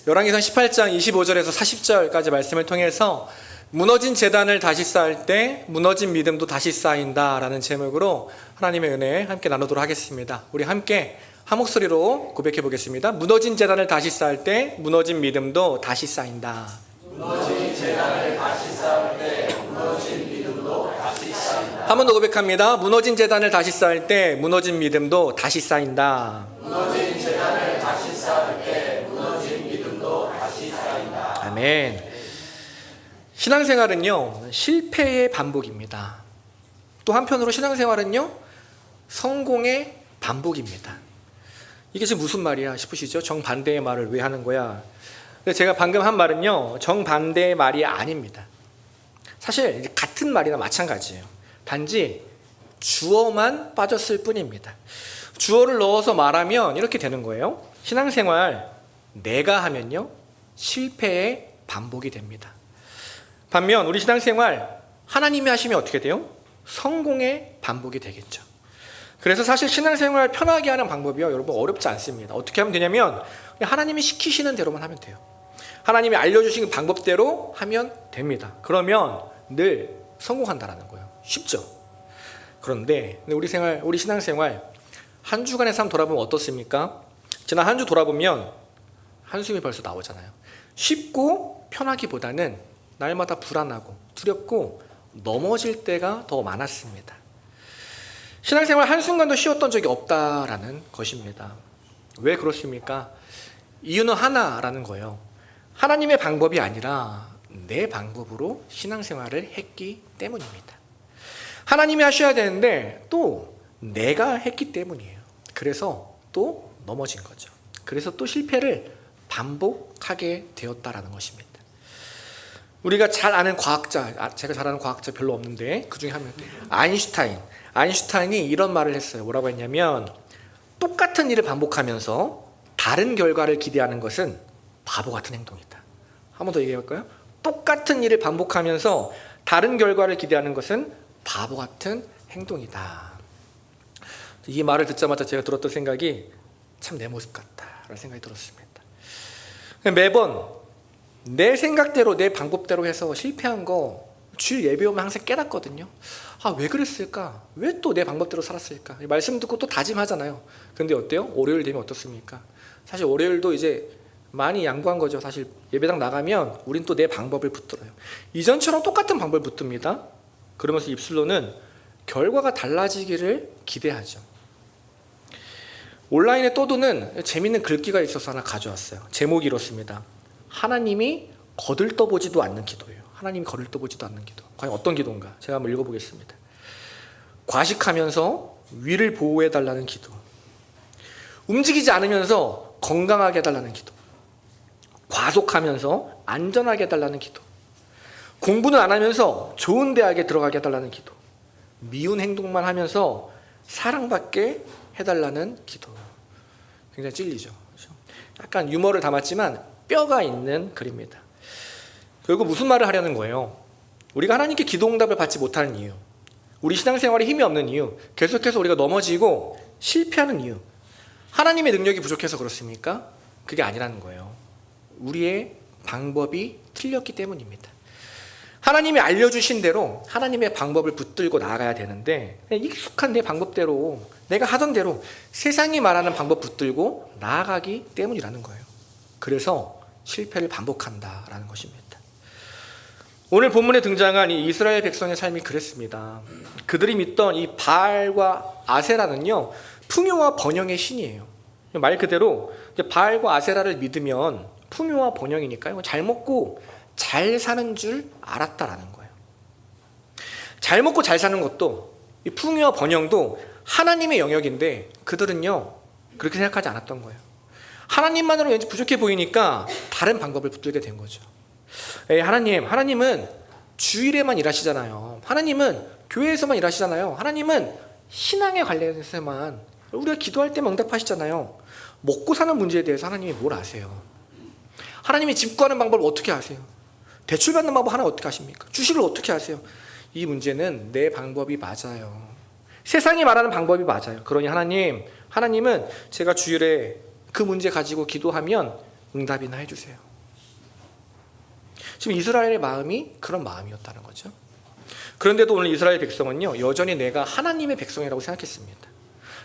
열왕기상 18장 25절에서 40절까지 말씀을 통해서 무너진 제단을 다시 쌓을 때 무너진 믿음도 다시 쌓인다라는 제목으로 하나님의 은혜 함께 나누도록 하겠습니다. 우리 함께 한 목소리로 고백해 보겠습니다. 무너진 제단을 다시 쌓을 때 무너진 믿음도 다시 쌓인다. 무너진 제단을 다시 쌓을 때 무너진 믿음도 다시 쌓인다. 한 번 더 고백합니다. 무너진 제단을 다시 쌓을 때 무너진 믿음도 다시 쌓인다. 무너진 제단을 다시 쌓을 때 무너진 믿음도 다시 쌓인다. 아멘. 신앙생활은요, 실패의 반복입니다. 또 한편으로 신앙생활은요, 성공의 반복입니다. 이게 지금 무슨 말이야 싶으시죠? 정반대의 말을 왜 하는 거야? 근데 제가 방금 한 말은요, 정반대의 말이 아닙니다. 사실 같은 말이나 마찬가지예요. 단지 주어만 빠졌을 뿐입니다. 주어를 넣어서 말하면 이렇게 되는 거예요. 신앙생활 내가 하면요, 실패의 반복이 됩니다. 반면 우리 신앙생활 하나님이 하시면 어떻게 돼요? 성공의 반복이 되겠죠. 그래서 사실 신앙생활 편하게 하는 방법이요, 여러분 어렵지 않습니다. 어떻게 하면 되냐면 하나님이 시키시는 대로만 하면 돼요. 하나님이 알려주신 방법대로 하면 됩니다. 그러면 늘 성공한다라는 거예요. 쉽죠? 그런데 우리 신앙생활 한 주간의 삶 돌아보면 어떻습니까? 지난 한 주 돌아보면 한숨이 벌써 나오잖아요. 쉽고 편하기보다는 날마다 불안하고 두렵고 넘어질 때가 더 많았습니다. 신앙생활 한순간도 쉬었던 적이 없다라는 것입니다. 왜 그렇습니까? 이유는 하나라는 거예요. 하나님의 방법이 아니라 내 방법으로 신앙생활을 했기 때문입니다. 하나님이 하셔야 되는데 또 내가 했기 때문이에요. 그래서 또 넘어진 거죠. 그래서 또 실패를 반복하게 되었다라는 것입니다. 우리가 잘 아는 과학자, 제가 잘 아는 과학자 별로 없는데 그 중에 한 명, 아인슈타인이 이런 말을 했어요. 뭐라고 했냐면, 똑같은 일을 반복하면서 다른 결과를 기대하는 것은 바보 같은 행동이다. 한 번 더 얘기해 볼까요? 똑같은 일을 반복하면서 다른 결과를 기대하는 것은 바보 같은 행동이다. 이 말을 듣자마자 제가 들었던 생각이 참 내 모습 같다라는 생각이 들었습니다. 매번 내 생각대로 내 방법대로 해서 실패한 거 주일 예배 오면 항상 깨닫거든요. 왜 그랬을까? 왜 또 내 방법대로 살았을까? 말씀 듣고 또 다짐하잖아요. 근데 어때요? 월요일 되면 어떻습니까? 사실 월요일도 이제 많이 양보한 거죠. 사실 예배당 나가면 우린 또 내 방법을 붙들어요. 이전처럼 똑같은 방법을 붙듭니다. 그러면서 입술로는 결과가 달라지기를 기대하죠. 온라인에 떠도는 재밌는 글귀가 있어서 하나 가져왔어요. 제목이 이렇습니다. 하나님이 거들떠보지도 않는 기도예요. 하나님이 거들떠보지도 않는 기도. 과연 어떤 기도인가? 제가 한번 읽어보겠습니다. 과식하면서 위를 보호해달라는 기도. 움직이지 않으면서 건강하게 해달라는 기도. 과속하면서 안전하게 해달라는 기도. 공부는 안 하면서 좋은 대학에 들어가게 해달라는 기도. 미운 행동만 하면서 사랑받게 해달라는 기도. 굉장히 찔리죠. 약간 유머를 담았지만 뼈가 있는 글입니다. 결국 무슨 말을 하려는 거예요? 우리가 하나님께 기도 응답을 받지 못하는 이유, 우리 신앙생활에 힘이 없는 이유, 계속해서 우리가 넘어지고 실패하는 이유, 하나님의 능력이 부족해서 그렇습니까? 그게 아니라는 거예요. 우리의 방법이 틀렸기 때문입니다. 하나님이 알려주신 대로 하나님의 방법을 붙들고 나아가야 되는데, 익숙한 내 방법대로, 내가 하던 대로 세상이 말하는 방법 붙들고 나아가기 때문이라는 거예요. 그래서 실패를 반복한다라는 것입니다. 오늘 본문에 등장한 이 이스라엘 백성의 삶이 그랬습니다. 그들이 믿던 이 바알과 아세라는요, 풍요와 번영의 신이에요. 말 그대로 바알과 아세라를 믿으면 풍요와 번영이니까요, 잘 먹고 잘 사는 줄 알았다라는 거예요. 잘 먹고 잘 사는 것도, 이 풍요와 번영도 하나님의 영역인데 그들은요 그렇게 생각하지 않았던 거예요. 하나님만으로 왠지 부족해 보이니까 다른 방법을 붙들게 된 거죠. 하나님은 주일에만 일하시잖아요. 하나님은 교회에서만 일하시잖아요. 하나님은 신앙에 관련해서만, 우리가 기도할 때만 응답하시잖아요. 먹고 사는 문제에 대해서 하나님이 뭘 아세요? 하나님이 집 구하는 방법을 어떻게 아세요? 대출 받는 방법 하나 어떻게 아십니까? 주식을 어떻게 아세요? 이 문제는 내 방법이 맞아요. 세상이 말하는 방법이 맞아요. 그러니 하나님은 제가 주일에 그 문제 가지고 기도하면 응답이나 해주세요. 지금 이스라엘의 마음이 그런 마음이었다는 거죠. 그런데도 오늘 이스라엘 백성은요, 여전히 내가 하나님의 백성이라고 생각했습니다.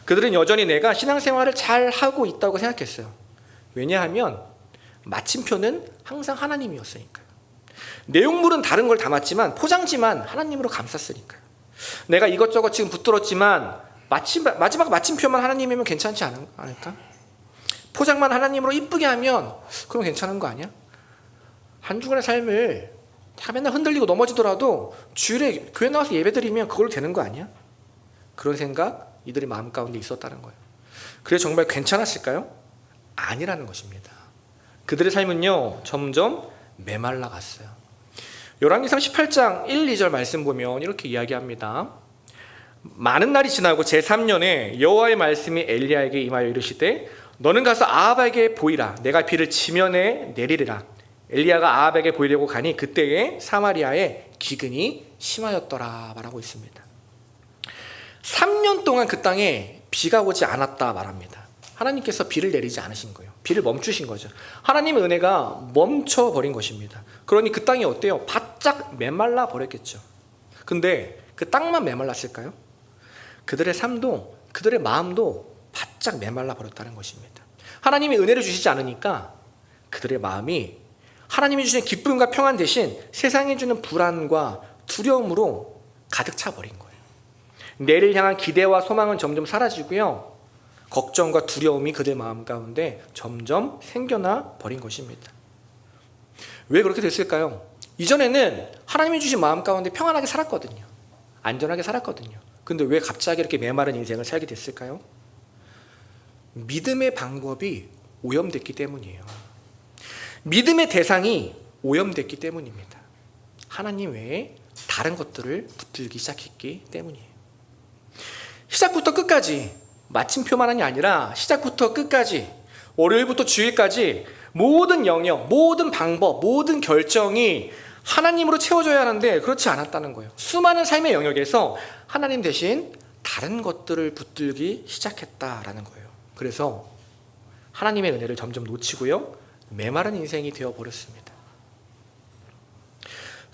그들은 여전히 내가 신앙생활을 잘 하고 있다고 생각했어요. 왜냐하면 마침표는 항상 하나님이었으니까요. 내용물은 다른 걸 담았지만 포장지만 하나님으로 감쌌으니까요. 내가 이것저것 지금 붙들었지만 마지막 마침표만 하나님이면 괜찮지 않을까? 포장만 하나님으로 이쁘게 하면 그럼 괜찮은 거 아니야? 한 주간의 삶을 다 맨날 흔들리고 넘어지더라도 주일에 교회 나와서 예배드리면 그걸로 되는 거 아니야? 그런 생각 이들의 마음 가운데 있었다는 거예요. 그래서 정말 괜찮았을까요? 아니라는 것입니다. 그들의 삶은요, 점점 메말라 갔어요. 열왕기상 18장 1, 2절 말씀 보면 이렇게 이야기합니다. 많은 날이 지나고 제3년에 여호와의 말씀이 엘리야에게 임하여 이르시되 너는 가서 아합에게 보이라. 내가 비를 지면에 내리리라. 엘리야가 아합에게 보이려고 가니 그때에 사마리아에 기근이 심하였더라 말하고 있습니다. 3년 동안 그 땅에 비가 오지 않았다 말합니다. 하나님께서 비를 내리지 않으신 거예요. 비를 멈추신 거죠. 하나님의 은혜가 멈춰버린 것입니다. 그러니 그 땅이 어때요? 바짝 메말라 버렸겠죠. 근데 그 땅만 메말랐을까요? 그들의 삶도 그들의 마음도 바짝 메말라 버렸다는 것입니다. 하나님이 은혜를 주시지 않으니까 그들의 마음이 하나님이 주시는 기쁨과 평안 대신 세상이 주는 불안과 두려움으로 가득 차버린 거예요. 내일을 향한 기대와 소망은 점점 사라지고요, 걱정과 두려움이 그들 마음 가운데 점점 생겨나 버린 것입니다. 왜 그렇게 됐을까요? 이전에는 하나님이 주신 마음 가운데 평안하게 살았거든요. 안전하게 살았거든요. 근데 왜 갑자기 이렇게 메마른 인생을 살게 됐을까요? 믿음의 방법이 오염됐기 때문이에요. 믿음의 대상이 오염됐기 때문입니다. 하나님 외에 다른 것들을 붙들기 시작했기 때문이에요. 시작부터 끝까지, 마침표만이 아니라 시작부터 끝까지, 월요일부터 주일까지 모든 영역, 모든 방법, 모든 결정이 하나님으로 채워져야 하는데 그렇지 않았다는 거예요. 수많은 삶의 영역에서 하나님 대신 다른 것들을 붙들기 시작했다라는 거예요. 그래서 하나님의 은혜를 점점 놓치고요, 메마른 인생이 되어버렸습니다.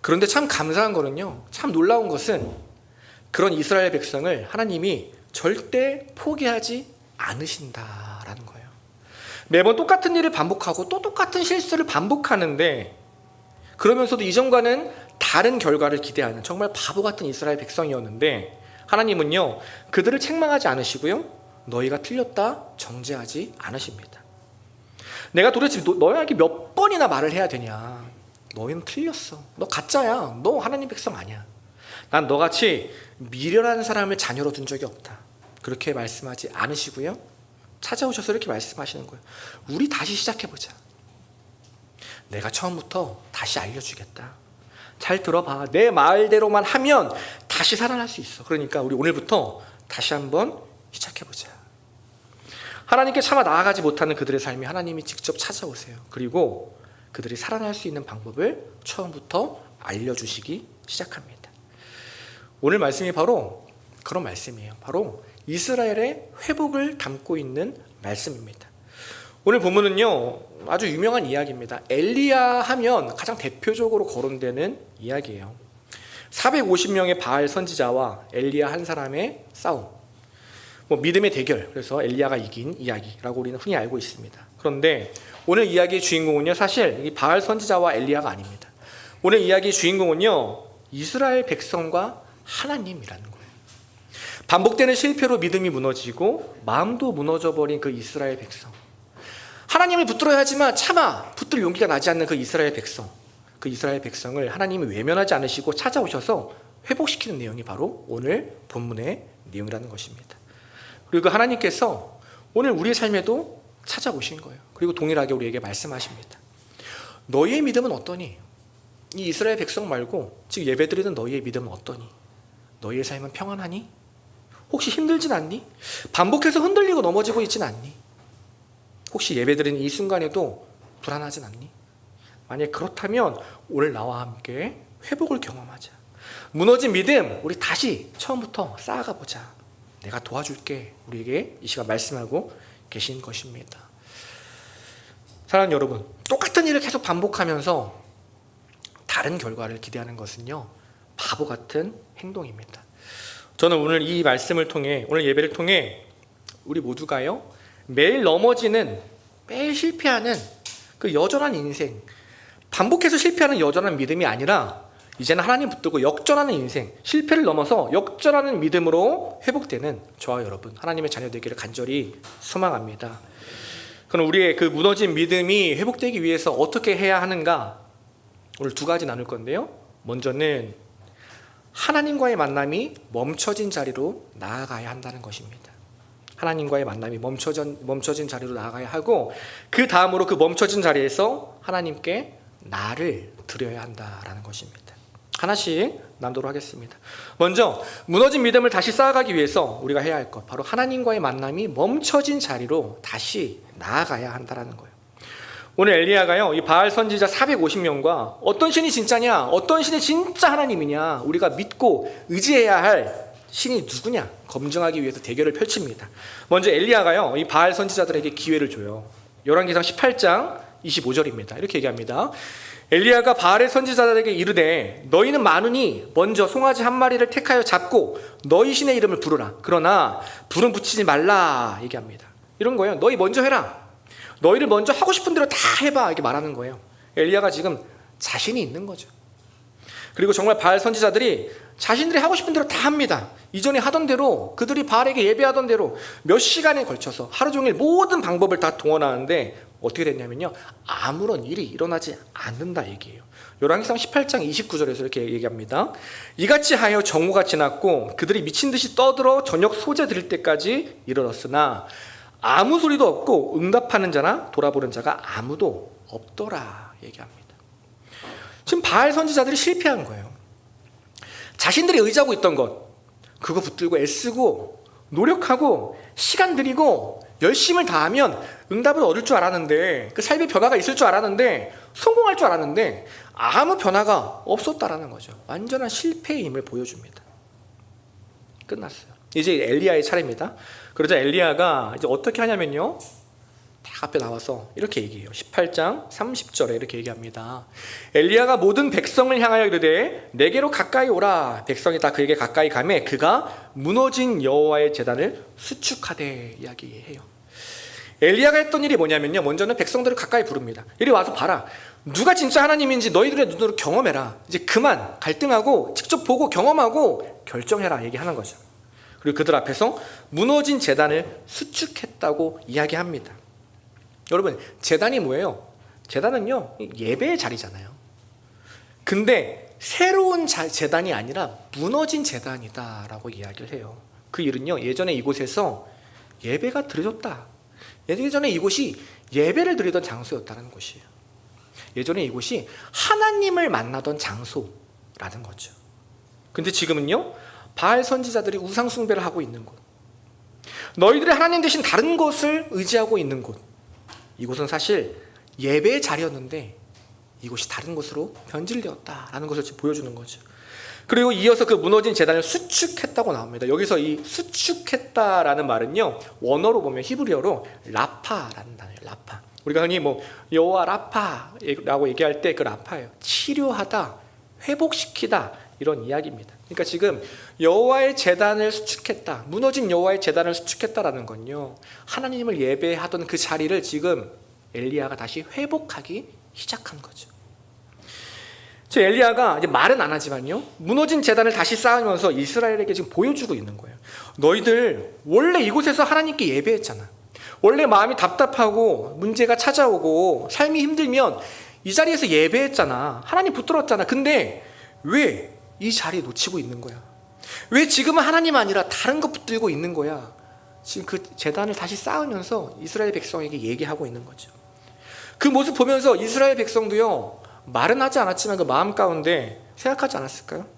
그런데 참 감사한 거는요, 참 놀라운 것은 그런 이스라엘 백성을 하나님이 절대 포기하지 않으신다라는 거예요. 매번 똑같은 일을 반복하고 또 똑같은 실수를 반복하는데 그러면서도 이전과는 다른 결과를 기대하는 정말 바보 같은 이스라엘 백성이었는데 하나님은요, 그들을 책망하지 않으시고요, 너희가 틀렸다 정죄하지 않으십니다. 내가 도대체 너희에게 몇 번이나 말을 해야 되냐. 너희는 틀렸어. 너 가짜야. 너 하나님 백성 아니야. 난 너같이 미련한 사람을 자녀로 둔 적이 없다. 그렇게 말씀하지 않으시고요, 찾아오셔서 이렇게 말씀하시는 거예요. 우리 다시 시작해보자. 내가 처음부터 다시 알려주겠다. 잘 들어봐. 내 말대로만 하면 다시 살아날 수 있어. 그러니까 우리 오늘부터 다시 한번 시작해보자. 하나님께 차마 나아가지 못하는 그들의 삶이 하나님이 직접 찾아오세요. 그리고 그들이 살아날 수 있는 방법을 처음부터 알려주시기 시작합니다. 오늘 말씀이 바로 그런 말씀이에요. 바로 이스라엘의 회복을 담고 있는 말씀입니다. 오늘 본문은요, 아주 유명한 이야기입니다. 엘리야 하면 가장 대표적으로 거론되는 이야기예요. 450명의 바알 선지자와 엘리야 한 사람의 싸움, 믿음의 대결, 그래서 엘리야가 이긴 이야기라고 우리는 흔히 알고 있습니다. 그런데 오늘 이야기의 주인공은요, 사실 이 바알 선지자와 엘리야가 아닙니다. 오늘 이야기의 주인공은요, 이스라엘 백성과 하나님이라는 거예요. 반복되는 실패로 믿음이 무너지고 마음도 무너져버린 그 이스라엘 백성, 하나님을 붙들어야 하지만 차마 붙들 용기가 나지 않는 그 이스라엘 백성, 그 이스라엘 백성을 하나님이 외면하지 않으시고 찾아오셔서 회복시키는 내용이 바로 오늘 본문의 내용이라는 것입니다. 그리고 하나님께서 오늘 우리의 삶에도 찾아오신 거예요. 그리고 동일하게 우리에게 말씀하십니다. 너희의 믿음은 어떠니? 이 이스라엘 백성 말고 지금 예배드리는 너희의 믿음은 어떠니? 너희의 삶은 평안하니? 혹시 힘들진 않니? 반복해서 흔들리고 넘어지고 있진 않니? 혹시 예배드리는 이 순간에도 불안하진 않니? 만약 그렇다면 오늘 나와 함께 회복을 경험하자. 무너진 믿음 우리 다시 처음부터 쌓아가 보자. 내가 도와줄게. 우리에게 이 시간 말씀하고 계신 것입니다. 사랑하는 여러분, 똑같은 일을 계속 반복하면서 다른 결과를 기대하는 것은요, 바보 같은 행동입니다. 저는 오늘 이 말씀을 통해, 오늘 예배를 통해 우리 모두가요, 매일 넘어지는, 매일 실패하는 그 여전한 인생, 반복해서 실패하는 여전한 믿음이 아니라 이제는 하나님 붙들고 역전하는 인생, 실패를 넘어서 역전하는 믿음으로 회복되는 저와 여러분, 하나님의 자녀 되기를 간절히 소망합니다. 그럼 우리의 그 무너진 믿음이 회복되기 위해서 어떻게 해야 하는가? 오늘 두 가지 나눌 건데요. 먼저는 하나님과의 만남이 멈춰진 자리로 나아가야 한다는 것입니다. 하나님과의 만남이 멈춰진 자리로 나아가야 하고, 그 다음으로 그 멈춰진 자리에서 하나님께 나를 드려야 한다라는 것입니다. 하나씩 나누도록 하겠습니다. 먼저 무너진 믿음을 다시 쌓아가기 위해서 우리가 해야 할 것, 바로 하나님과의 만남이 멈춰진 자리로 다시 나아가야 한다는 거예요. 오늘 엘리야가요, 이 바알 선지자 450명과 어떤 신이 진짜냐, 어떤 신이 진짜 하나님이냐, 우리가 믿고 의지해야 할 신이 누구냐 검증하기 위해서 대결을 펼칩니다. 먼저 엘리야가요, 이 바알 선지자들에게 기회를 줘요. 열왕기상 18장 25절입니다. 이렇게 얘기합니다. 엘리야가 바알의 선지자들에게 이르되 너희는 많으니 먼저 송아지 한 마리를 택하여 잡고 너희 신의 이름을 부르라. 그러나 불은 붙이지 말라 얘기합니다. 이런 거예요. 너희 먼저 해라. 너희를 먼저 하고 싶은 대로 다 해봐. 이렇게 말하는 거예요. 엘리야가 지금 자신이 있는 거죠. 그리고 정말 바알 선지자들이 자신들이 하고 싶은 대로 다 합니다. 이전에 하던 대로, 그들이 바알에게 예배하던 대로 몇 시간에 걸쳐서 하루 종일 모든 방법을 다 동원하는데 어떻게 됐냐면요, 아무런 일이 일어나지 않는다 얘기예요. 열왕기상 18장 29절에서 이렇게 얘기합니다. 이같이 하여 정오가 지났고 그들이 미친 듯이 떠들어 저녁 소재 들을 때까지 이르렀으나 아무 소리도 없고 응답하는 자나 돌아보는 자가 아무도 없더라 얘기합니다. 지금 바알 선지자들이 실패한 거예요. 자신들이 의지하고 있던 것, 그거 붙들고 애쓰고 노력하고 시간 들이고 열심을 다하면 응답을 얻을 줄 알았는데, 그 삶의 변화가 있을 줄 알았는데, 성공할 줄 알았는데 아무 변화가 없었다라는 거죠. 완전한 실패의 힘을 보여줍니다. 끝났어요. 이제 엘리야의 차례입니다. 그러자 엘리야가 이제 어떻게 하냐면요, 딱 앞에 나와서 이렇게 얘기해요. 18장 30절에 이렇게 얘기합니다. 엘리야가 모든 백성을 향하여 이르되 내게로 가까이 오라. 백성이 다 그에게 가까이 가매 그가 무너진 여호와의 제단을 수축하되 이야기해요. 엘리야가 했던 일이 뭐냐면요, 먼저는 백성들을 가까이 부릅니다. 이리 와서 봐라. 누가 진짜 하나님인지 너희들의 눈으로 경험해라. 이제 그만 갈등하고 직접 보고 경험하고 결정해라 얘기하는 거죠. 그리고 그들 앞에서 무너진 제단을 수축했다고 이야기합니다. 여러분, 제단이 뭐예요? 제단은요, 예배의 자리잖아요. 근데 새로운 제단이 아니라 무너진 제단이다라고 이야기를 해요. 그 일은요, 예전에 이곳에서 예배가 드려졌다. 예전에 이곳이 예배를 드리던 장소였다는 곳이에요. 예전에 이곳이 하나님을 만나던 장소라는 거죠. 근데 지금은요, 바알 선지자들이 우상 숭배를 하고 있는 곳, 너희들이 하나님 대신 다른 것을 의지하고 있는 곳, 이곳은 사실 예배의 자리였는데 이곳이 다른 곳으로 변질되었다라는 것을 지금 보여주는 거죠. 그리고 이어서 그 무너진 제단을 수축했다고 나옵니다. 여기서 이 수축했다라는 말은요, 원어로 보면 히브리어로 라파라는 단어예요. 라파. 우리가 흔히 뭐 여호와 라파라고 얘기할 때 그 라파예요. 치료하다, 회복시키다, 이런 이야기입니다. 그러니까 지금 여호와의 제단을 수축했다, 무너진 여호와의 제단을 수축했다라는 건요, 하나님을 예배하던 그 자리를 지금 엘리야가 다시 회복하기 시작한 거죠. 엘리야가 이제 말은 안 하지만요, 무너진 제단을 다시 쌓으면서 이스라엘에게 지금 보여주고 있는 거예요. 너희들 원래 이곳에서 하나님께 예배했잖아. 원래 마음이 답답하고 문제가 찾아오고 삶이 힘들면 이 자리에서 예배했잖아. 하나님 붙들었잖아. 근데 왜 이 자리 놓치고 있는 거야? 왜 지금은 하나님 아니라 다른 것 붙들고 있는 거야? 지금 그 제단을 다시 쌓으면서 이스라엘 백성에게 얘기하고 있는 거죠. 그 모습 보면서 이스라엘 백성도요, 말은 하지 않았지만 그 마음 가운데 생각하지 않았을까요?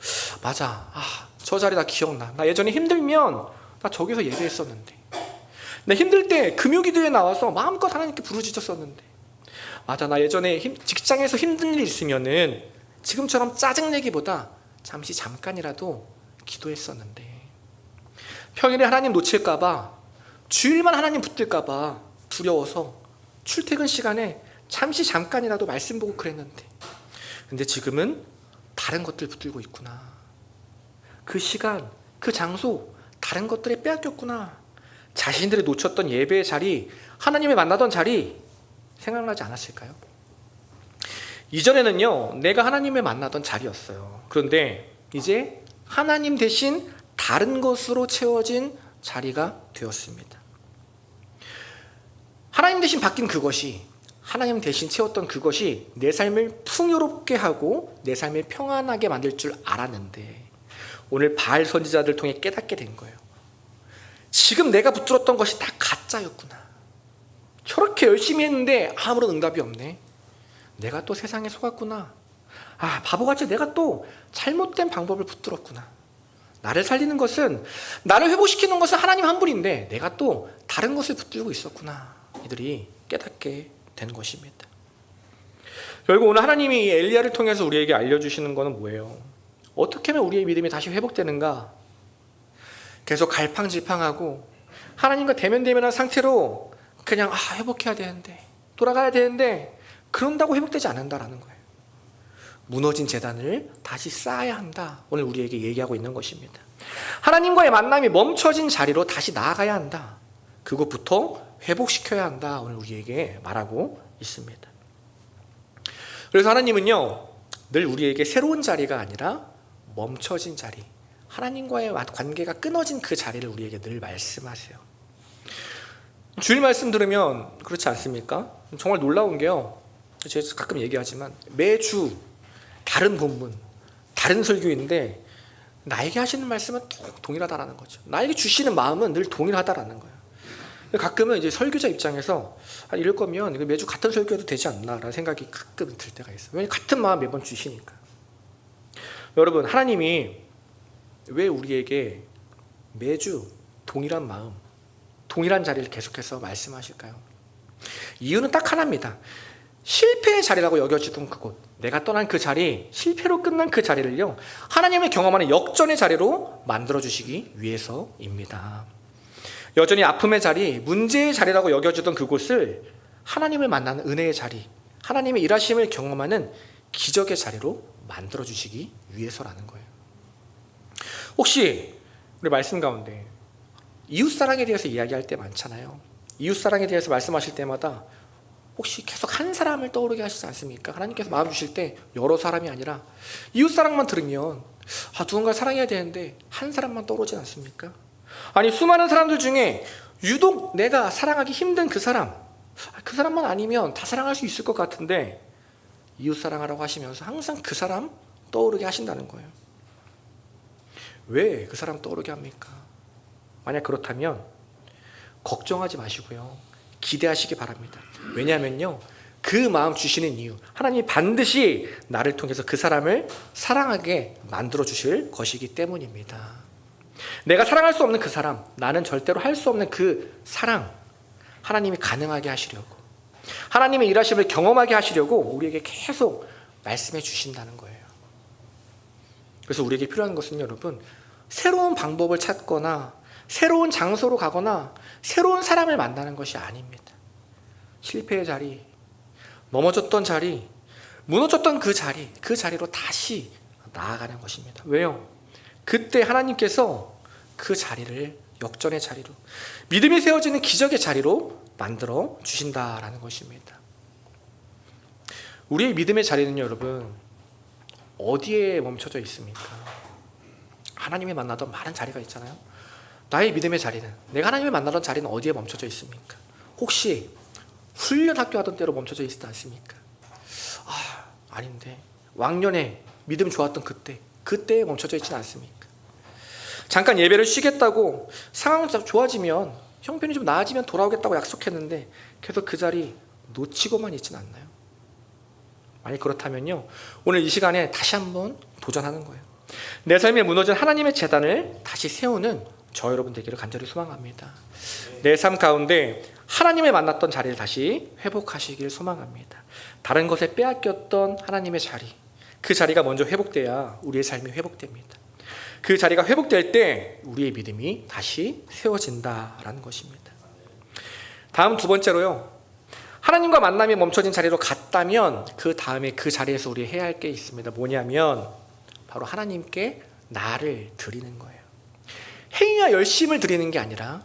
맞아, 저 자리 나 기억나. 나 예전에 힘들면 나 저기서 예배했었는데, 나 힘들 때 금요기도에 나와서 마음껏 하나님께 부르짖었었는데, 맞아, 나 예전에 직장에서 힘든 일 있으면은 지금처럼 짜증내기보다 잠깐이라도 기도했었는데, 평일에 하나님 놓칠까봐, 주일만 하나님 붙들까봐 두려워서 출퇴근 시간에 잠깐이라도 말씀 보고 그랬는데, 근데 지금은 다른 것들 붙들고 있구나. 그 시간, 그 장소, 다른 것들에 빼앗겼구나. 자신들이 놓쳤던 예배의 자리, 하나님을 만나던 자리 생각나지 않았을까요? 이전에는요, 내가 하나님을 만나던 자리였어요. 그런데 이제 하나님 대신 다른 것으로 채워진 자리가 되었습니다. 하나님 대신 바뀐 그것이, 하나님 대신 채웠던 그것이 내 삶을 풍요롭게 하고 내 삶을 평안하게 만들 줄 알았는데, 오늘 바알 선지자들 통해 깨닫게 된 거예요. 지금 내가 붙들었던 것이 다 가짜였구나. 저렇게 열심히 했는데 아무런 응답이 없네. 내가 또 세상에 속았구나. 바보같이 내가 또 잘못된 방법을 붙들었구나. 나를 살리는 것은, 나를 회복시키는 것은 하나님 한 분인데 내가 또 다른 것을 붙들고 있었구나. 이들이 깨닫게 된 것입니다. 결국 오늘 하나님이 엘리야를 통해서 우리에게 알려주시는 것은 뭐예요? 어떻게 하면 우리의 믿음이 다시 회복되는가? 계속 갈팡질팡하고 하나님과 대면대면한 상태로 그냥 회복해야 되는데, 돌아가야 되는데, 그런다고 회복되지 않는다라는 거예요. 무너진 재단을 다시 쌓아야 한다. 오늘 우리에게 얘기하고 있는 것입니다. 하나님과의 만남이 멈춰진 자리로 다시 나아가야 한다. 그것부터 회복시켜야 한다. 오늘 우리에게 말하고 있습니다. 그래서 하나님은요, 늘 우리에게 새로운 자리가 아니라 멈춰진 자리, 하나님과의 관계가 끊어진 그 자리를 우리에게 늘 말씀하세요. 주일 말씀 들으면 그렇지 않습니까? 정말 놀라운 게요, 제가 가끔 얘기하지만 매주 다른 본문, 다른 설교인데 나에게 하시는 말씀은 동일하다라는 거죠. 나에게 주시는 마음은 늘 동일하다라는 거예요. 가끔은 이제 설교자 입장에서 이럴 거면 매주 같은 설교도 되지 않나라는 생각이 가끔 들 때가 있어요. 왜냐하면 같은 마음 매번 주시니까. 여러분, 하나님이 왜 우리에게 매주 동일한 마음, 동일한 자리를 계속해서 말씀하실까요? 이유는 딱 하나입니다. 실패의 자리라고 여겨지던 그곳, 내가 떠난 그 자리, 실패로 끝난 그 자리를요, 하나님을 경험하는 역전의 자리로 만들어주시기 위해서입니다. 여전히 아픔의 자리, 문제의 자리라고 여겨지던 그곳을 하나님을 만나는 은혜의 자리, 하나님의 일하심을 경험하는 기적의 자리로 만들어주시기 위해서라는 거예요. 혹시 우리 말씀 가운데 이웃사랑에 대해서 이야기할 때 많잖아요. 이웃사랑에 대해서 말씀하실 때마다 혹시 계속 한 사람을 떠오르게 하시지 않습니까? 하나님께서 마음 주실 때 여러 사람이 아니라 이웃사랑만 들으면 누군가 사랑해야 되는데 한 사람만 떠오르지 않습니까? 아니, 수많은 사람들 중에 유독 내가 사랑하기 힘든 그 사람만 아니면 다 사랑할 수 있을 것 같은데 이웃사랑하라고 하시면서 항상 그 사람 떠오르게 하신다는 거예요. 왜 그 사람 떠오르게 합니까? 만약 그렇다면 걱정하지 마시고요, 기대하시기 바랍니다. 왜냐하면요, 그 마음 주시는 이유, 하나님이 반드시 나를 통해서 그 사람을 사랑하게 만들어 주실 것이기 때문입니다. 내가 사랑할 수 없는 그 사람, 나는 절대로 할 수 없는 그 사랑, 하나님이 가능하게 하시려고, 하나님의 일하심을 경험하게 하시려고 우리에게 계속 말씀해 주신다는 거예요. 그래서 우리에게 필요한 것은 여러분, 새로운 방법을 찾거나 새로운 장소로 가거나 새로운 사람을 만나는 것이 아닙니다. 실패의 자리, 넘어졌던 자리, 무너졌던 그 자리로 다시 나아가는 것입니다. 왜요? 그때 하나님께서 그 자리를 역전의 자리로, 믿음이 세워지는 기적의 자리로 만들어 주신다라는 것입니다. 우리의 믿음의 자리는 여러분 어디에 멈춰져 있습니까? 하나님을 만나던 많은 자리가 있잖아요. 나의 믿음의 자리는, 내가 하나님을 만나던 자리는 어디에 멈춰져 있습니까? 혹시 훈련 학교 하던 때로 멈춰져 있지 않습니까? 아닌데 왕년에 믿음 좋았던 그때에 멈춰져 있지는 않습니까? 잠깐 예배를 쉬겠다고 상황 좋아지면, 형편이 좀 나아지면 돌아오겠다고 약속했는데 계속 그 자리 놓치고만 있지는 않나요? 만약 그렇다면요, 오늘 이 시간에 다시 한번 도전하는 거예요. 내 삶에 무너진 하나님의 재단을 다시 세우는 저 여러분 되기를 간절히 소망합니다. 내 삶 가운데 하나님을 만났던 자리를 다시 회복하시길 소망합니다. 다른 것에 빼앗겼던 하나님의 자리, 그 자리가 먼저 회복돼야 우리의 삶이 회복됩니다. 그 자리가 회복될 때 우리의 믿음이 다시 세워진다라는 것입니다. 다음 두 번째로요, 하나님과 만남이 멈춰진 자리로 갔다면 그 다음에 그 자리에서 우리 해야 할 게 있습니다. 뭐냐면 바로 하나님께 나를 드리는 거예요. 행위와 열심을 드리는 게 아니라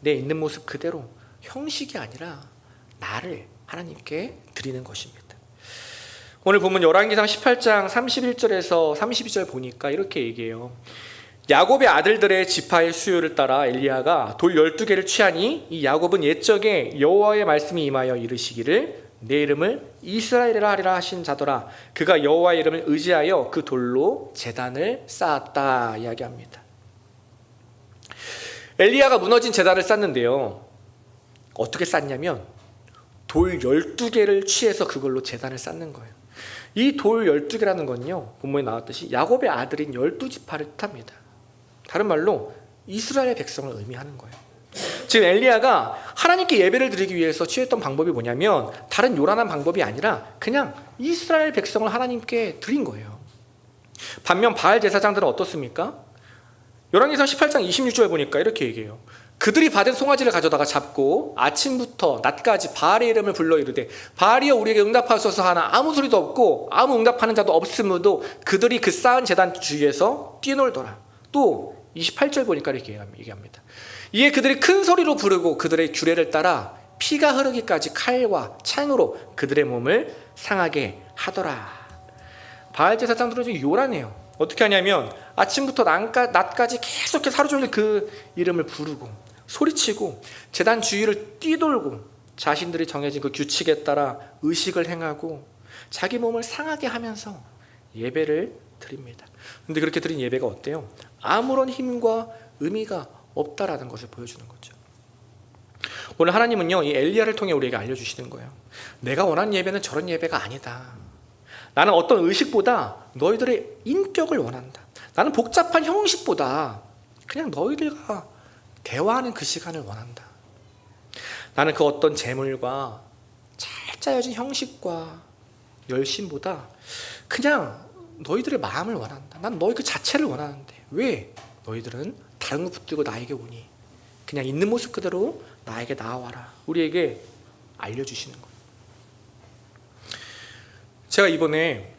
내 있는 모습 그대로, 형식이 아니라 나를 하나님께 드리는 것입니다. 오늘 본문 열왕기상 18장 31절에서 32절 보니까 이렇게 얘기해요. 야곱의 아들들의 지파의 수요를 따라 엘리야가 돌 12개를 취하니 이 야곱은 옛적에 여호와의 말씀이 임하여 이르시기를 내 이름을 이스라엘이라 하리라 하신 자더라. 그가 여호와의 이름을 의지하여 그 돌로 제단을 쌓았다 이야기합니다. 엘리야가 무너진 제단을 쌓는데요, 어떻게 쌓냐면 돌 12개를 취해서 그걸로 제단을 쌓는 거예요. 이 돌 12개라는 건요, 본문에 나왔듯이 야곱의 아들인 12지파를 뜻합니다. 다른 말로 이스라엘 백성을 의미하는 거예요. 지금 엘리야가 하나님께 예배를 드리기 위해서 취했던 방법이 뭐냐면 다른 요란한 방법이 아니라 그냥 이스라엘 백성을 하나님께 드린 거예요. 반면 바알 제사장들은 어떻습니까? 열왕기상 18장 26절에 보니까 이렇게 얘기해요. 그들이 받은 송아지를 가져다가 잡고 아침부터 낮까지 바알의 이름을 불러 이르되 바알이여 우리에게 응답하소서 하나 아무 소리도 없고 아무 응답하는 자도 없으므로 그들이 그 쌓은 제단 주위에서 뛰놀더라. 또 28절 보니까 이렇게 얘기합니다. 이에 그들이 큰 소리로 부르고 그들의 규례를 따라 피가 흐르기까지 칼과 창으로 그들의 몸을 상하게 하더라. 바알 제사장들은 좀 요란해요. 어떻게 하냐면 아침부터 낮까지 계속해서 하루 종일 그 이름을 부르고 소리치고 제단 주위를 뛰돌고 자신들이 정해진 그 규칙에 따라 의식을 행하고 자기 몸을 상하게 하면서 예배를 드립니다. 근데 그렇게 드린 예배가 어때요? 아무런 힘과 의미가 없다라는 것을 보여주는 거죠. 오늘 하나님은요, 이 엘리야를 통해 우리에게 알려주시는 거예요. 내가 원하는 예배는 저런 예배가 아니다. 나는 어떤 의식보다 너희들의 인격을 원한다. 나는 복잡한 형식보다 그냥 너희들과 대화하는 그 시간을 원한다. 나는 그 어떤 재물과 잘 짜여진 형식과 열심보다 그냥 너희들의 마음을 원한다. 난 너희 그 자체를 원하는데 왜 너희들은 다른 것 붙들고 나에게 오니? 그냥 있는 모습 그대로 나에게 나와라. 우리에게 알려주시는 거예요. 제가 이번에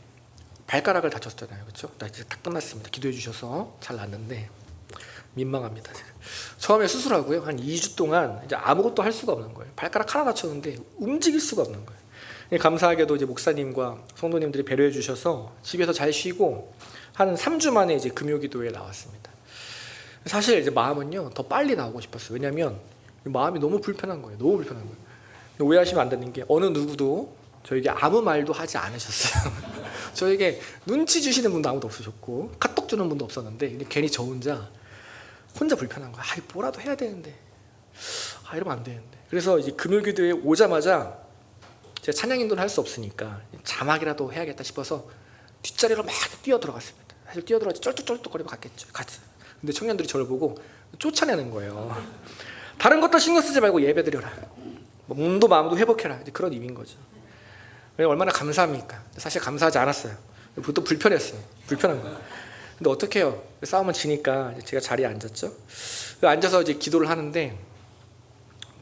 발가락을 다쳤잖아요. 그렇죠? 나 이제 딱 끝났습니다. 기도해 주셔서 잘 났는데 민망합니다. 처음에 수술하고요, 한 2주 동안 이제 아무것도 할 수가 없는 거예요. 발가락 하나 다쳤는데 움직일 수가 없는 거예요. 감사하게도 이제 목사님과 성도님들이 배려해 주셔서 집에서 잘 쉬고 한 3주 만에 이제 금요기도에 나왔습니다. 사실 이제 마음은요 더 빨리 나오고 싶었어요. 왜냐하면 마음이 너무 불편한 거예요. 너무 불편한 거예요. 오해하시면 안 되는 게 어느 누구도 저에게 아무 말도 하지 않으셨어요. 저에게 눈치 주시는 분도 아무도 없으셨고 카톡 주는 분도 없었는데 괜히 저 혼자 불편한 거야. 뭐라도 해야 되는데 이러면 안 되는데. 그래서 이제 금요기도에 오자마자 제가 찬양 인도를 할 수 없으니까 자막이라도 해야겠다 싶어서 뒷자리로 막 뛰어 들어갔습니다. 사실 뛰어 들어가서 쩔뚝쩔뚝거리고 갔겠죠. 근데 청년들이 저를 보고 쫓아내는 거예요. 다른 것도 신경 쓰지 말고 예배드려라. 몸도 마음도 회복해라. 이제 그런 의미인 거죠. 얼마나 감사합니까? 사실 감사하지 않았어요. 또 불편했어요. 불편한 거예요. 근데 어떻게 해요? 싸움은 지니까 제가 자리에 앉았죠. 앉아서 이제 기도를 하는데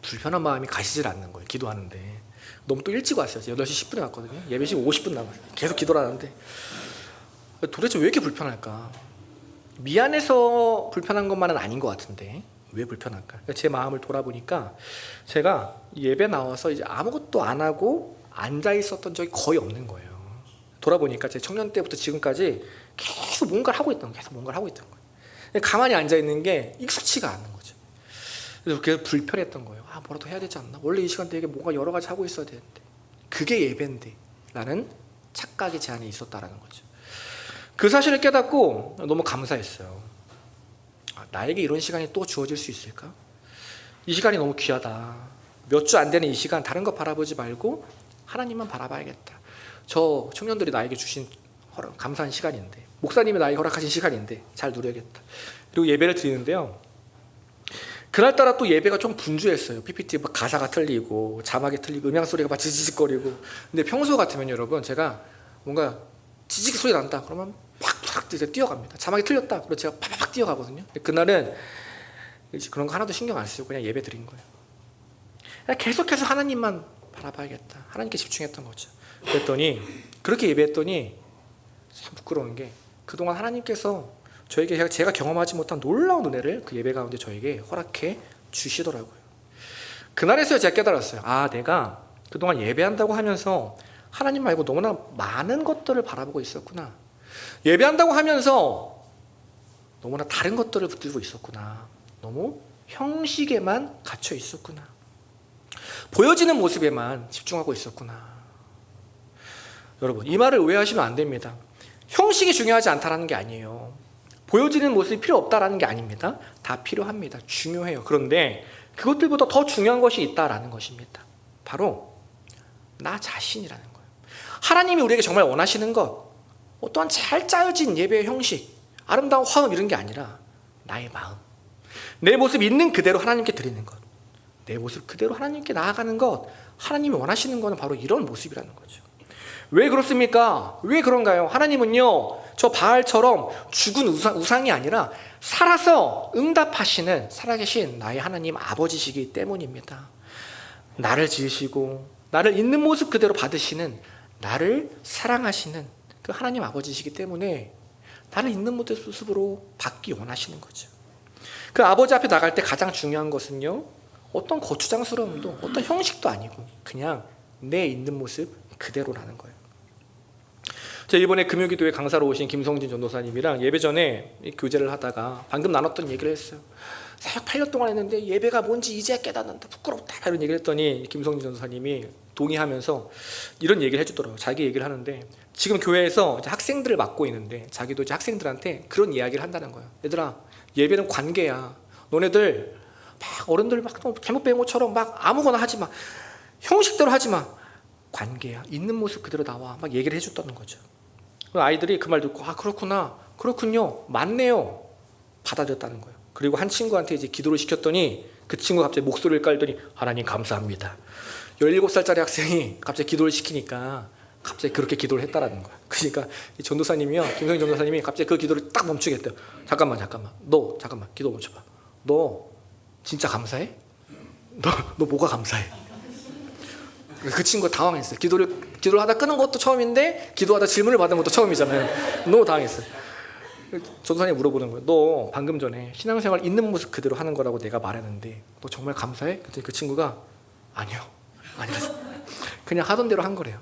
불편한 마음이 가시질 않는 거예요. 기도하는데 너무 또 일찍 왔어요. 8시 10분에 왔거든요. 예배 시간 50분 남았어요. 계속 기도를 하는데 도대체 왜 이렇게 불편할까? 미안해서 불편한 것만은 아닌 것 같은데 왜 불편할까? 제 마음을 돌아보니까 제가 예배 나와서 이제 아무것도 안 하고 앉아 있었던 적이 거의 없는 거예요. 돌아보니까 제 청년 때부터 지금까지 계속 뭔가를 하고 있던 거예요. 가만히 앉아 있는 게 익숙치가 않는 거죠. 그래서 그게 불편했던 거예요. 뭐라도 해야 되지 않나? 원래 이 시간대에 뭔가 여러 가지 하고 있어야 되는데 그게 예배인데 라는 착각이 제 안에 있었다라는 거죠. 그 사실을 깨닫고 너무 감사했어요. 나에게 이런 시간이 또 주어질 수 있을까? 이 시간이 너무 귀하다. 몇 주 안 되는 이 시간 다른 거 바라보지 말고 하나님만 바라봐야겠다. 저 청년들이 나에게 주신 감사한 시간인데, 목사님이 나에게 허락하신 시간인데 잘 누려야겠다. 그리고 예배를 드리는데요, 그날따라 또 예배가 좀 분주했어요. PPT 가사가 틀리고 자막이 틀리고 음향 소리가 막 지지직거리고. 근데 평소 같으면 여러분 제가 뭔가 지지직 소리 난다 그러면 팍팍 뛰어갑니다. 자막이 틀렸다 그러면 제가 팍팍 뛰어가거든요. 그날은 그런 거 하나도 신경 안 쓰고 그냥 예배 드린 거예요. 그냥 계속해서 하나님만 바라봐야겠다. 하나님께 집중했던 거죠. 그랬더니 그렇게 예배했더니 참 부끄러운 게 그동안 하나님께서 저에게 제가 경험하지 못한 놀라운 은혜를 그 예배 가운데 저에게 허락해 주시더라고요. 그날에서야 제가 깨달았어요. 아, 내가 그동안 예배한다고 하면서 하나님 말고 너무나 많은 것들을 바라보고 있었구나. 예배한다고 하면서 너무나 다른 것들을 붙들고 있었구나. 너무 형식에만 갇혀 있었구나. 보여지는 모습에만 집중하고 있었구나. 여러분, 이 말을 오해하시면 안 됩니다. 형식이 중요하지 않다라는 게 아니에요. 보여지는 모습이 필요 없다라는 게 아닙니다. 다 필요합니다. 중요해요. 그런데 그것들보다 더 중요한 것이 있다라는 것입니다. 바로 나 자신이라는 거예요. 하나님이 우리에게 정말 원하시는 것, 어떠한 잘 짜여진 예배의 형식, 아름다운 화음 이런 게 아니라 나의 마음, 내 모습 있는 그대로 하나님께 드리는 것, 내 모습 그대로 하나님께 나아가는 것, 하나님이 원하시는 것은 바로 이런 모습이라는 거죠. 왜 그렇습니까? 왜 그런가요? 하나님은요, 저 바알처럼 죽은 우상이 아니라 살아서 응답하시는 살아계신 나의 하나님 아버지시기 때문입니다. 나를 지으시고 나를 있는 모습 그대로 받으시는, 나를 사랑하시는 그 하나님 아버지시기 때문에 나를 있는 모습으로 받기 원하시는 거죠. 그 아버지 앞에 나갈 때 가장 중요한 것은요, 어떤 거추장스러움도 어떤 형식도 아니고 그냥 내 있는 모습 그대로라는 거예요. 제가 이번에 금요기도에 강사로 오신 김성진 전도사님이랑 예배 전에 교제를 하다가 방금 나눴던 얘기를 했어요. 사역 8년 동안 했는데 예배가 뭔지 이제 깨닫는다, 부끄럽다, 이런 얘기를 했더니 김성진 전도사님이 동의하면서 이런 얘기를 해주더라고요. 자기 얘기를 하는데 지금 교회에서 이제 학생들을 맡고 있는데 자기도 이제 학생들한테 그런 이야기를 한다는 거예요. 얘들아, 예배는 관계야. 너네들 막 어른들 막 잘못 배운 것처럼 막 아무거나 하지 마. 형식대로 하지 마. 관계야. 있는 모습 그대로 나와. 막 얘기를 해줬다는 거죠. 아이들이 그 말 듣고 아, 그렇구나, 그렇군요, 맞네요, 받아들였다는 거예요. 그리고 한 친구한테 이제 기도를 시켰더니 그 친구가 갑자기 목소리를 깔더니 하나님 감사합니다. 17살짜리 학생이 갑자기 기도를 시키니까 갑자기 그렇게 기도를 했다라는 거예요. 그러니까 이 전도사님이요, 김성인 전도사님이 갑자기 그 기도를 딱 멈추게 했대요. 잠깐만 너 잠깐만 기도 멈춰봐. 너 진짜 감사해? 너 뭐가 감사해? 그 친구가 당황했어요. 기도를 하다 끄는 것도 처음인데 기도하다 질문을 받은 것도 처음이잖아요. 너무 당황했어요. 전도사님이 물어보는 거예요. 너 방금 전에 신앙생활 있는 모습 그대로 하는 거라고 내가 말했는데 너 정말 감사해? 그랬더니 그 친구가 아니요, 그냥 하던 대로 한 거래요.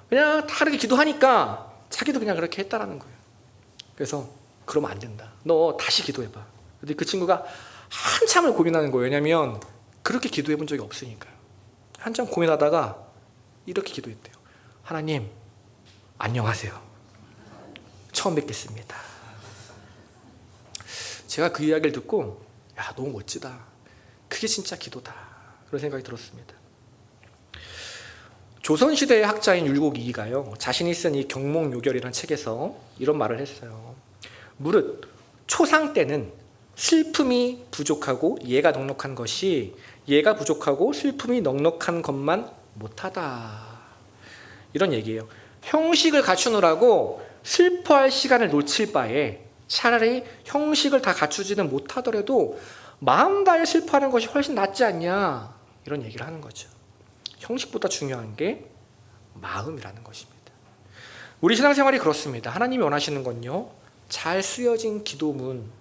그냥 다 그렇게 기도하니까 자기도 그냥 그렇게 했다라는 거예요. 그래서 그러면 안 된다, 너 다시 기도해봐. 근데 그 친구가 한참을 고민하는 거예요. 왜냐면 그렇게 기도해 본 적이 없으니까요. 한참 고민하다가 이렇게 기도했대요. 하나님, 안녕하세요. 처음 뵙겠습니다. 제가 그 이야기를 듣고 야, 너무 멋지다. 그게 진짜 기도다. 그런 생각이 들었습니다. 조선시대의 학자인 율곡 이이가요, 자신이 쓴 이 경몽요결이라는 책에서 이런 말을 했어요. 무릇 초상 때는 슬픔이 부족하고 예가 넉넉한 것이 예가 부족하고 슬픔이 넉넉한 것만 못하다, 이런 얘기예요. 형식을 갖추느라고 슬퍼할 시간을 놓칠 바에 차라리 형식을 다 갖추지는 못하더라도 마음 다해 슬퍼하는 것이 훨씬 낫지 않냐, 이런 얘기를 하는 거죠. 형식보다 중요한 게 마음이라는 것입니다. 우리 신앙생활이 그렇습니다. 하나님이 원하시는 건요, 잘 쓰여진 기도문,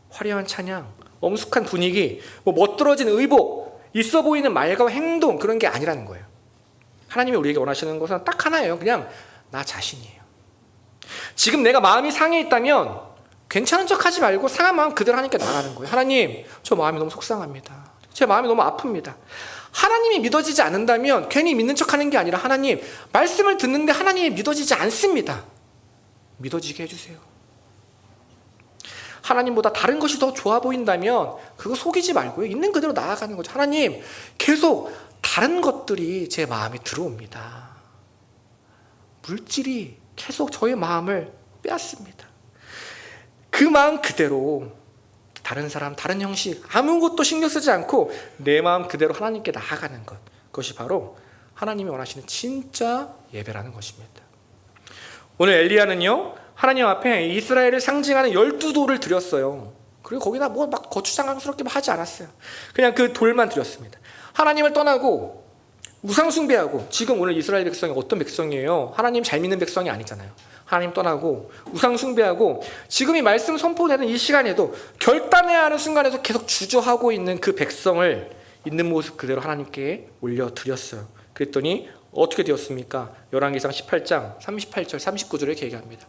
화려한 찬양, 엄숙한 분위기, 멋들어진 의복, 있어 보이는 말과 행동, 그런 게 아니라는 거예요. 하나님이 우리에게 원하시는 것은 딱 하나예요. 그냥 나 자신이에요. 지금 내가 마음이 상해 있다면 괜찮은 척 하지 말고 상한 마음 그대로 하나님께 나가는 거예요. 하나님, 저 마음이 너무 속상합니다. 제 마음이 너무 아픕니다. 하나님이 믿어지지 않는다면 괜히 믿는 척 하는 게 아니라 하나님, 말씀을 듣는데 하나님이 믿어지지 않습니다. 믿어지게 해주세요. 하나님보다 다른 것이 더 좋아 보인다면 그거 속이지 말고요, 있는 그대로 나아가는 거죠. 하나님, 계속 다른 것들이 제 마음에 들어옵니다. 물질이 계속 저의 마음을 빼앗습니다. 그 마음 그대로 다른 사람, 다른 형식 아무것도 신경 쓰지 않고 내 마음 그대로 하나님께 나아가는 것, 그것이 바로 하나님이 원하시는 진짜 예배라는 것입니다. 오늘 엘리야는요, 하나님 앞에 이스라엘을 상징하는 12돌을 드렸어요. 그리고 거기다 뭐 막 거추장스럽게 하지 않았어요. 그냥 그 돌만 드렸습니다. 하나님을 떠나고 우상 숭배하고, 지금 오늘 이스라엘 백성이 어떤 백성이에요? 하나님 잘 믿는 백성이 아니잖아요. 하나님 떠나고 우상 숭배하고, 지금 이 말씀 선포되는 이 시간에도 결단해야 하는 순간에도 계속 주저하고 있는 그 백성을 있는 모습 그대로 하나님께 올려드렸어요. 그랬더니 어떻게 되었습니까? 열왕기상 18장 38절 39절에 이렇게 얘기합니다.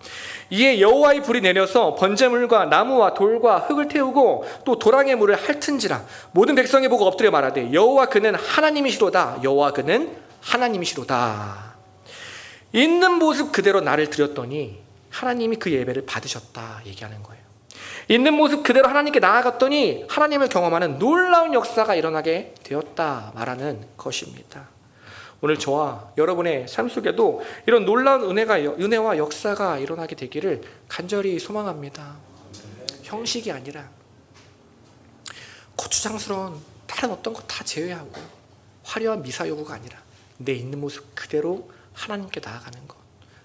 이에 여호와의 불이 내려서 번제물과 나무와 돌과 흙을 태우고 또 도랑의 물을 핥은지라 모든 백성이 보고 엎드려 말하되 여호와 그는 하나님이시로다. 여호와 그는 하나님이시로다. 있는 모습 그대로 나를 드렸더니 하나님이 그 예배를 받으셨다 얘기하는 거예요. 있는 모습 그대로 하나님께 나아갔더니 하나님을 경험하는 놀라운 역사가 일어나게 되었다 말하는 것입니다. 오늘 저와 여러분의 삶 속에도 이런 놀라운 은혜와 역사가 일어나게 되기를 간절히 소망합니다. 형식이 아니라 고추장스러운 다른 어떤 것 다 제외하고 화려한 미사 요구가 아니라 내 있는 모습 그대로 하나님께 나아가는 것.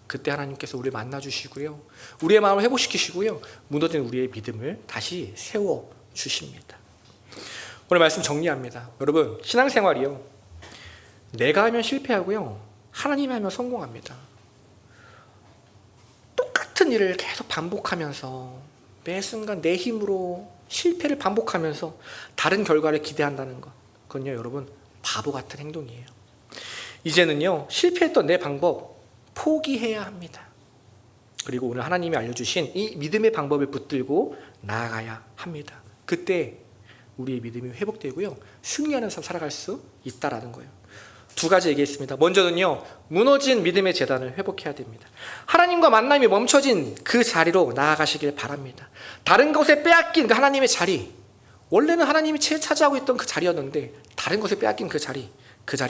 그때 하나님께서 우리를 만나주시고요, 우리의 마음을 회복시키시고요, 무너진 우리의 믿음을 다시 세워주십니다. 오늘 말씀 정리합니다. 여러분, 신앙생활이요, 내가 하면 실패하고요, 하나님이 하면 성공합니다. 똑같은 일을 계속 반복하면서 매 순간 내 힘으로 실패를 반복하면서 다른 결과를 기대한다는 것, 그건요 여러분 바보 같은 행동이에요. 이제는요 실패했던 내 방법 포기해야 합니다. 그리고 오늘 하나님이 알려주신 이 믿음의 방법을 붙들고 나아가야 합니다. 그때 우리의 믿음이 회복되고요, 승리하는 삶 살아갈 수 있다라는 거예요. 두 가지 얘기했습니다. 먼저는요, 무너진 믿음의 재단을 회복해야 됩니다. 하나님과 만남이 멈춰진 그 자리로 나아가시길 바랍니다. 다른 것에 빼앗긴 그 하나님의 자리, 원래는 하나님이 차지하고 있던 그 자리였는데 다른 것에 빼앗긴 그 자리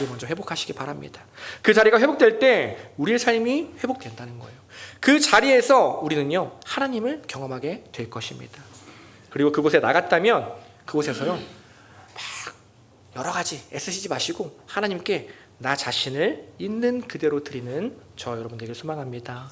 먼저 회복하시기 바랍니다. 그 자리가 회복될 때 우리의 삶이 회복된다는 거예요. 그 자리에서 우리는요 하나님을 경험하게 될 것입니다. 그리고 그곳에 나갔다면 그곳에서요 막 여러 가지 애쓰시지 마시고 하나님께 나 자신을 있는 그대로 드리는 저 여러분 되길 소망합니다.